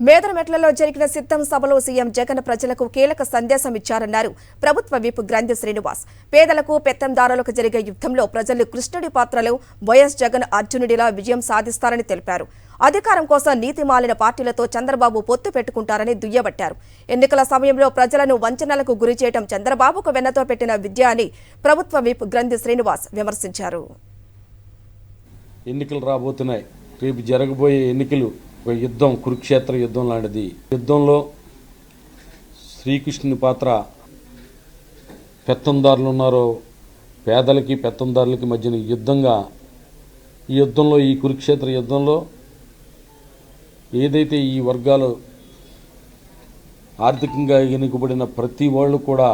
మేదరమెట్లలో జరిగిన సిద్ధం సభలో సీఎం జగన్ ప్రజలకు కీలక సందేశం ఇచ్చారన్నారు ప్రభుత్వ విప్ గ్రంథి శ్రీనివాస్. పేదలకు పెత్తందారులకు జరిగే యుద్ధంలో ప్రజలు కృష్ణుడి పాత్రలో వైఎస్ జగన్ అర్జునుడిలా విజయం సాధిస్తారని తెలిపారు. అధికారం కోసం నీతిమాలిన పార్టీలతో చంద్రబాబు పొత్తు పెట్టుకుంటారని దుయ్యబట్టారు. ఎన్నికల సమయంలో ప్రజలను వంచనలకు గురిచేయడం చంద్రబాబుకు వెన్నతో పెట్టిన విద్య అని ప్రభుత్వ విప్ గ్రంథి శ్రీనివాస్ విమర్శించారు. ఎన్నికలు రాబోతున్నాయి. రేపు జరగబోయే ఎన్నికలు యుద్ధం, కురుక్షేత్ర యుద్ధం లాంటిది. యుద్ధంలో శ్రీకృష్ణుని పాత్ర పెత్తందారులు ఉన్నారో పేదలకి పెత్తందారులకి మధ్యన యుద్ధంగా ఈ యుద్ధంలో, ఈ కురుక్షేత్ర యుద్ధంలో ఏదైతే ఈ వర్గాలు ఆర్థికంగా ఎన్నుకబడిన ప్రతి వాళ్ళు కూడా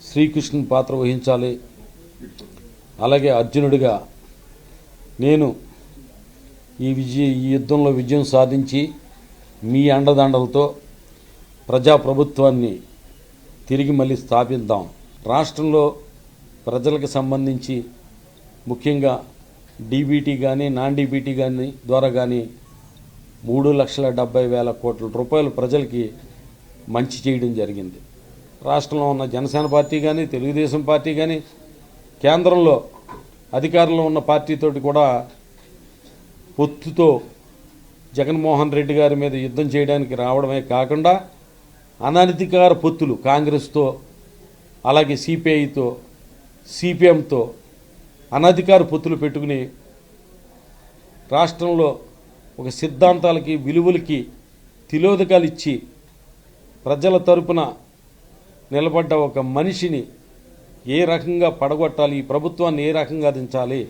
శ్రీకృష్ణుని పాత్ర వహించాలి. అలాగే అర్జునుడిగా నేను ఈ యుద్ధంలో విజయం సాధించి మీ అండదండలతో ప్రజాప్రభుత్వాన్ని తిరిగి మళ్ళీ స్థాపిద్దాం. రాష్ట్రంలో ప్రజలకు సంబంధించి ముఖ్యంగా డీబీటీ కానీ నాన్ డీబీటీ కానీ ద్వారా కానీ 3,70,000 కోట్ల రూపాయలు ప్రజలకి మంచి చేయడం జరిగింది. రాష్ట్రంలో ఉన్న జనసేన పార్టీ కానీ తెలుగుదేశం పార్టీ కానీ కేంద్రంలో అధికారంలో ఉన్న పార్టీతోటి కూడా పొత్తుతో జగన్మోహన్ రెడ్డి గారి మీద యుద్ధం చేయడానికి రావడమే కాకుండా అనధికార పొత్తులు కాంగ్రెస్తో, అలాగే సిపిఐతో, సిపిఎంతో అనధికార పొత్తులు పెట్టుకుని రాష్ట్రంలో ఒక సిద్ధాంతాలకి విలువలకి తిలోదకాలు ఇచ్చి ప్రజల తరపున నిలబడ్డ ఒక మనిషిని ఏ రకంగా పడగొట్టాలి, ఈ ప్రభుత్వాన్ని ఏ రకంగా దించాలి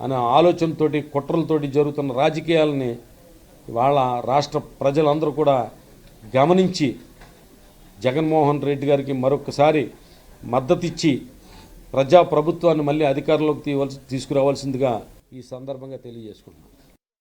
అనే ఆలోచనతోటి కుట్రలతోటి జరుగుతున్న రాజకీయాలని ఇవాళ రాష్ట్ర ప్రజలందరూ కూడా గమనించి జగన్మోహన్ రెడ్డి గారికి మరొకసారి మద్దతిచ్చి ప్రజాప్రభుత్వాన్ని మళ్ళీ అధికారంలోకి తీసుకురావాల్సిందిగా ఈ సందర్భంగా తెలియజేసుకుంటున్నాను.